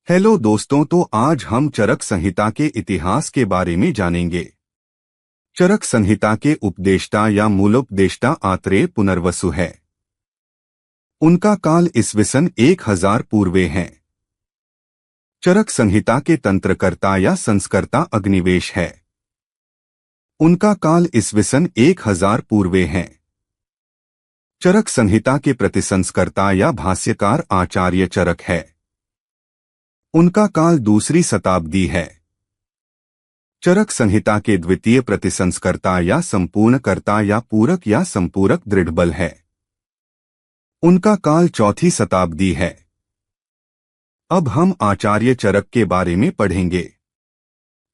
Hello दोस्तों, तो आज हम चरक संहिता के इतिहास के बारे में जानेंगे। चरक संहिता के उपदेष्टा या मूलोपदेष्टा आत्रेय पुनर्वसु है। उनका काल ईस्वीसन 1000 पूर्वे है। चरक संहिता के तंत्रकर्ता या संस्कर्ता अग्निवेश है। उनका काल ईस्वीसन 1000 पूर्वे है। चरक संहिता के प्रतिसंस्कर्ता या भाष्यकार आचार्य चरक है। उनका काल दूसरी शताब्दी है। चरक संहिता के द्वितीय प्रतिसंस्कर्ता या संपूर्णकर्ता या पूरक या संपूरक दृढ़बल है। उनका काल चौथी शताब्दी है। अब हम आचार्य चरक के बारे में पढ़ेंगे।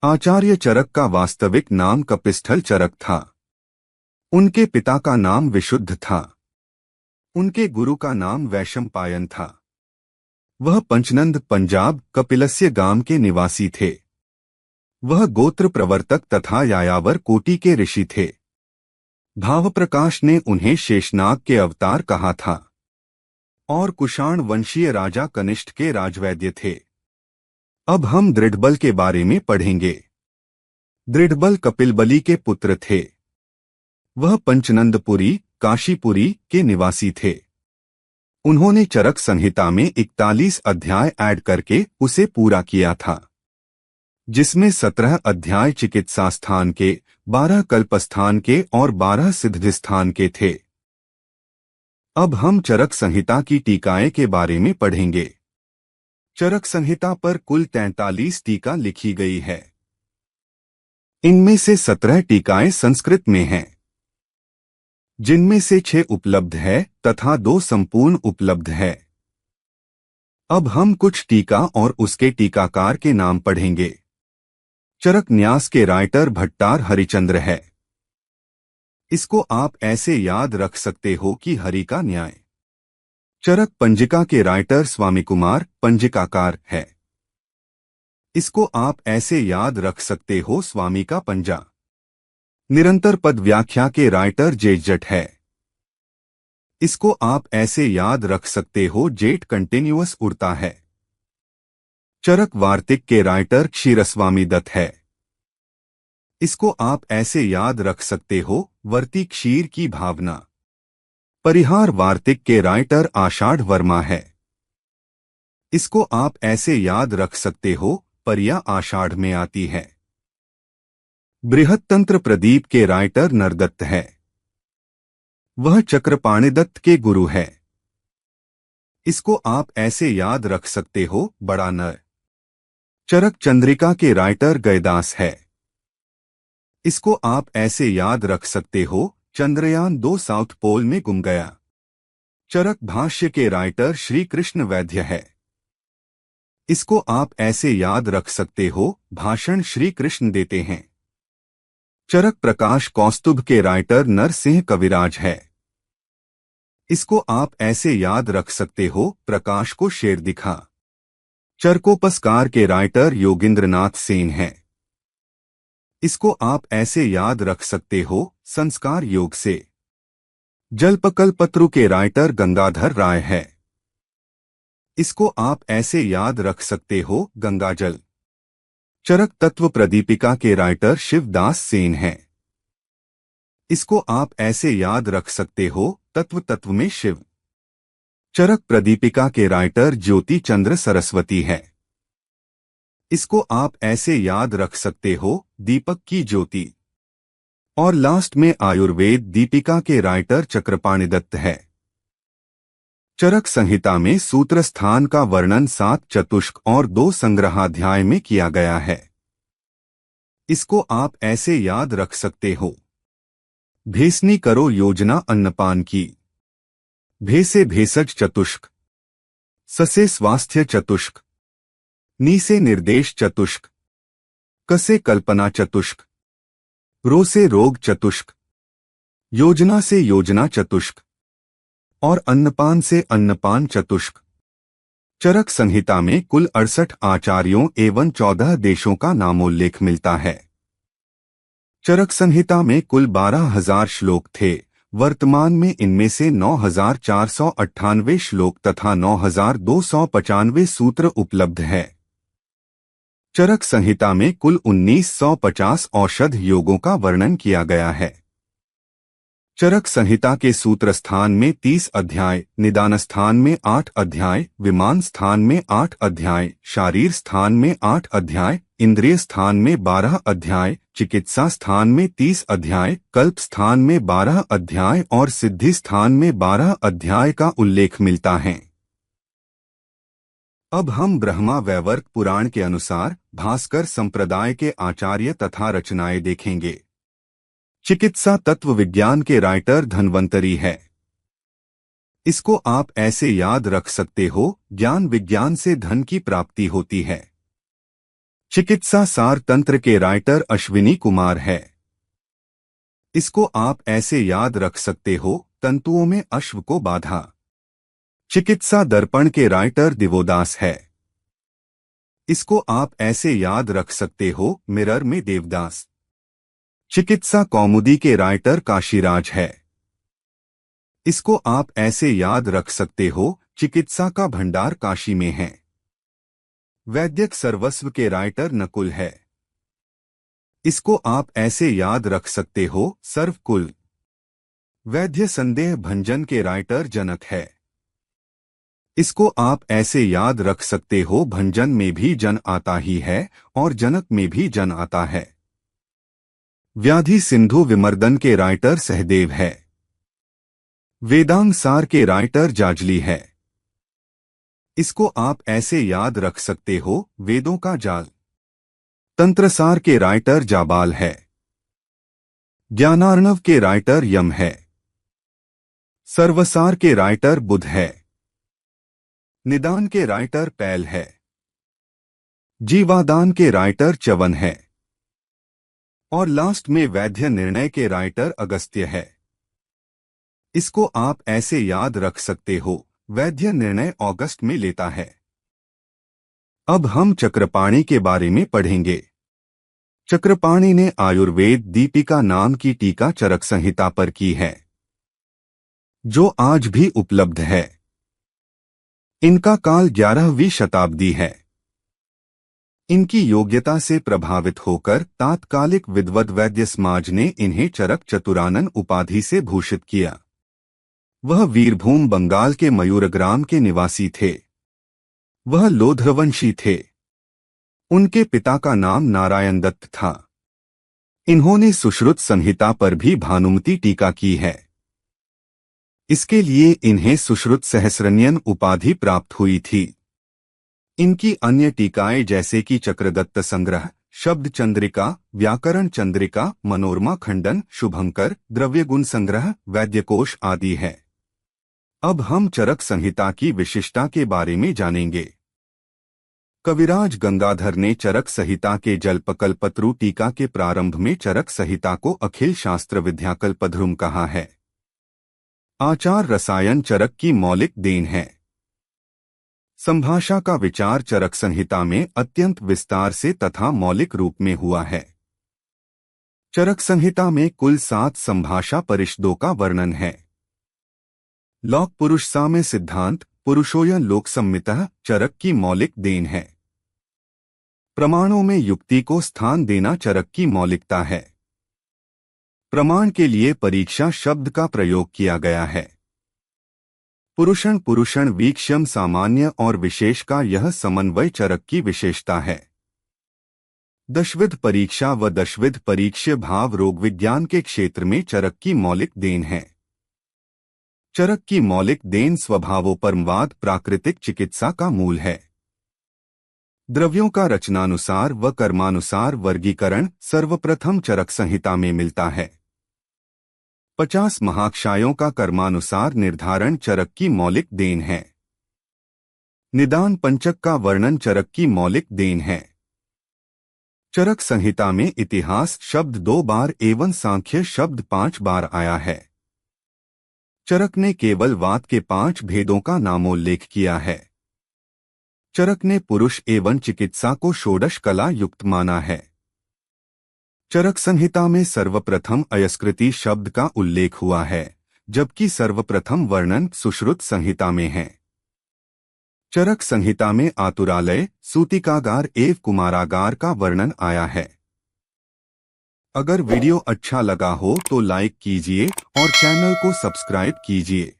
आचार्य चरक का वास्तविक नाम कपिस्थल चरक था। उनके पिता का नाम विशुद्ध था। उनके गुरु का नाम वैशंपायन था। वह पंचनंद पंजाब कपिलस्य गांव के निवासी थे। वह गोत्र प्रवर्तक तथा यायावर कोटि के ऋषि थे। भावप्रकाश ने उन्हें शेषनाग के अवतार कहा था और कुषाण वंशीय राजा कनिष्ठ के राजवैद्य थे। अब हम दृढ़बल के बारे में पढ़ेंगे। दृढ़बल कपिलबली के पुत्र थे। वह पंचनंदपुरी काशीपुरी के निवासी थे। उन्होंने चरक संहिता में 41 अध्याय ऐड करके उसे पूरा किया था, जिसमें 17 अध्याय चिकित्सा स्थान के, 12 कल्पस्थान के और 12 सिद्धिस्थान के थे। अब हम चरक संहिता की टीकाएं के बारे में पढ़ेंगे। चरक संहिता पर कुल 43 टीका लिखी गई है। इनमें से 17 टीकाएं संस्कृत में हैं, जिनमें से 6 उपलब्ध है तथा 2 संपूर्ण उपलब्ध है। अब हम कुछ टीका और उसके टीकाकार के नाम पढ़ेंगे। चरक न्यास के राइटर भट्टार हरिचंद्र है। इसको आप ऐसे याद रख सकते हो कि हरि का न्याय। चरक पंजिका के राइटर स्वामी कुमार पंजिकाकार है। इसको आप ऐसे याद रख सकते हो स्वामी का पंजा। निरंतर पद व्याख्या के राइटर जेठ है। इसको आप ऐसे याद रख सकते हो जेठ कंटिन्यूअस उड़ता है। चरक वार्तिक के राइटर क्षीरस्वामी दत्त है। इसको आप ऐसे याद रख सकते हो वर्ती क्षीर की भावना। परिहार वार्तिक के राइटर आषाढ़ वर्मा है। इसको आप ऐसे याद रख सकते हो परिया आषाढ़ में आती है। बृहत्तंत्र प्रदीप के राइटर नरदत्त है। वह चक्रपाणिदत्त के गुरु है। इसको आप ऐसे याद रख सकते हो बड़ा नर। चरक चंद्रिका के राइटर गयदास है। इसको आप ऐसे याद रख सकते हो चंद्रयान 2 साउथ पोल में गुम गया। चरक भाष्य के राइटर श्री कृष्ण वैद्य है। इसको आप ऐसे याद रख सकते हो भाषण श्री कृष्ण देते हैं। चरक प्रकाश कौस्तुभ के राइटर नरसिंह कविराज है। इसको आप ऐसे याद रख सकते हो प्रकाश को शेर दिखा। चरकोपस्कार के राइटर योगिंद्रनाथ सेन है। इसको आप ऐसे याद रख सकते हो संस्कार योग से। जल्पकल्पत्रु के राइटर गंगाधर राय है। इसको आप ऐसे याद रख सकते हो गंगाजल। चरक तत्व प्रदीपिका के राइटर शिवदास सेन है। इसको आप ऐसे याद रख सकते हो तत्व में शिव। चरक प्रदीपिका के राइटर ज्योति चंद्र सरस्वती है। इसको आप ऐसे याद रख सकते हो दीपक की ज्योति। और लास्ट में आयुर्वेद दीपिका के राइटर चक्रपाणिदत्त है। चरक संहिता में सूत्र स्थान का वर्णन 7 चतुष्क और 2 संग्रहाध्याय में किया गया है। इसको आप ऐसे याद रख सकते हो। भेसनी करो योजना अन्नपान की। भेसे भेषज चतुष्क। ससे स्वास्थ्य चतुष्क। नीसे निर्देश चतुष्क। कसे कल्पना चतुष्क। रोसे रोग चतुष्क। योजना से योजना चतुष्क और अन्नपान से अन्नपान चतुष्क। चरक संहिता में कुल 68 आचार्यों एवं 14 देशों का नामोल्लेख मिलता है। चरक संहिता में कुल 12,000 श्लोक थे। वर्तमान में इनमें से 9,498 श्लोक तथा 9,295 सूत्र उपलब्ध है। चरक संहिता में कुल 1950 औषध योगों का वर्णन किया गया है। चरक संहिता के सूत्र स्थान में 30 अध्याय, निदान स्थान में 8 अध्याय, विमान स्थान में 8 अध्याय, शारीर स्थान में 8 अध्याय, इंद्रिय स्थान में 12 अध्याय, चिकित्सा स्थान में 30 अध्याय, कल्प स्थान में 12 अध्याय और सिद्धि स्थान में 12 अध्याय का उल्लेख मिलता है। अब हम ब्रह्मा वैवर्त पुराण के अनुसार भास्कर संप्रदाय के आचार्य तथा रचनाएं देखेंगे। चिकित्सा तत्व विज्ञान के राइटर धन्वंतरी है। इसको आप ऐसे याद रख सकते हो, ज्ञान विज्ञान से धन की प्राप्ति होती है। चिकित्सा सार तंत्र के राइटर अश्विनी कुमार है। इसको आप ऐसे याद रख सकते हो, तंतुओं में अश्व को बाधा। चिकित्सा दर्पण के राइटर दिवोदास है। इसको आप ऐसे याद रख सकते हो, मिरर में देवदास। चिकित्सा कौमुदी के राइटर काशीराज है। इसको आप ऐसे याद रख सकते हो, चिकित्सा का भंडार काशी में है। वैद्यक सर्वस्व के राइटर नकुल है। इसको आप ऐसे याद रख सकते हो, सर्वकुल। वैद्य संदेह भंजन के राइटर जनक है। इसको आप ऐसे याद रख सकते हो, भंजन में भी जन आता ही है और जनक में भी जन आता है। व्याधि सिंधु विमर्दन के राइटर सहदेव है। वेदांग सार के राइटर जाजली है। इसको आप ऐसे याद रख सकते हो, वेदों का जाल। तंत्रसार के राइटर जाबाल है। ज्ञानार्णव के राइटर यम है। सर्वसार के राइटर बुध है। निदान के राइटर पैल है। जीवादान के राइटर च्यवन है। और लास्ट में वैद्य निर्णय के राइटर अगस्त्य है। इसको आप ऐसे याद रख सकते हो, वैद्य निर्णय अगस्त में लेता है। अब हम चक्रपाणि के बारे में पढ़ेंगे। चक्रपाणि ने आयुर्वेद दीपिका नाम की टीका चरक संहिता पर की है, जो आज भी उपलब्ध है। इनका काल 11वीं शताब्दी है। इनकी योग्यता से प्रभावित होकर तात्कालिक विद्वद वैद्य समाज ने इन्हें चरक चतुरानन उपाधि से भूषित किया। वह वीरभूम बंगाल के मयूरग्राम के निवासी थे। वह लोध्रवंशी थे। उनके पिता का नाम नारायण दत्त था। इन्होंने सुश्रुत संहिता पर भी भानुमती टीका की है। इसके लिए इन्हें सुश्रुत सहस्रन्यन उपाधि प्राप्त हुई थी। इनकी अन्य टीकाएं जैसे कि चक्रदत्त संग्रह, शब्द चंद्रिका, व्याकरण चंद्रिका, मनोरमा खंडन, शुभंकर, द्रव्यगुण संग्रह, वैद्यकोश आदि है। अब हम चरक संहिता की विशिष्टता के बारे में जानेंगे। कविराज गंगाधर ने चरक संहिता के जल्पकल्पतरु टीका के प्रारंभ में चरक संहिता को अखिल शास्त्र विद्याकल्पधरुम कहा है। आचार रसायन चरक की मौलिक देन है। संभाषा का विचार चरक संहिता में अत्यंत विस्तार से तथा मौलिक रूप में हुआ है। चरक संहिता में कुल 7 संभाषा परिषदों का वर्णन है। लौक पुरुष साम्य सिद्धांत, पुरुषोयन लोक संमितः चरक की मौलिक देन है। प्रमाणों में युक्ति को स्थान देना चरक की मौलिकता है। प्रमाण के लिए परीक्षा शब्द का प्रयोग किया गया है। पुरुषण पुरुषण वीक्षम सामान्य और विशेष का यह समन्वय चरक की विशेषता है। दशविध परीक्षा व दशविध परीक्ष्य भाव रोग विज्ञान के क्षेत्र में चरक की मौलिक देन है। चरक की मौलिक देन स्वभावोपरमवाद प्राकृतिक चिकित्सा का मूल है। द्रव्यों का रचनानुसार व कर्मानुसार वर्गीकरण सर्वप्रथम चरक संहिता में मिलता है। 50 महाक्षायों का कर्मानुसार निर्धारण चरक की मौलिक देन है। निदान पंचक का वर्णन चरक की मौलिक देन है। चरक संहिता में इतिहास शब्द 2 बार एवं सांख्य शब्द 5 बार आया है। चरक ने केवल वात के 5 भेदों का नामोल्लेख किया है। चरक ने पुरुष एवं चिकित्सा को षोडश कला युक्त माना है। चरक संहिता में सर्वप्रथम अयस्कृति शब्द का उल्लेख हुआ है, जबकि सर्वप्रथम वर्णन सुश्रुत संहिता में है। चरक संहिता में आतुरालय, सूतिकागार एवं कुमारागार का वर्णन आया है। अगर वीडियो अच्छा लगा हो तो लाइक कीजिए और चैनल को सब्सक्राइब कीजिए।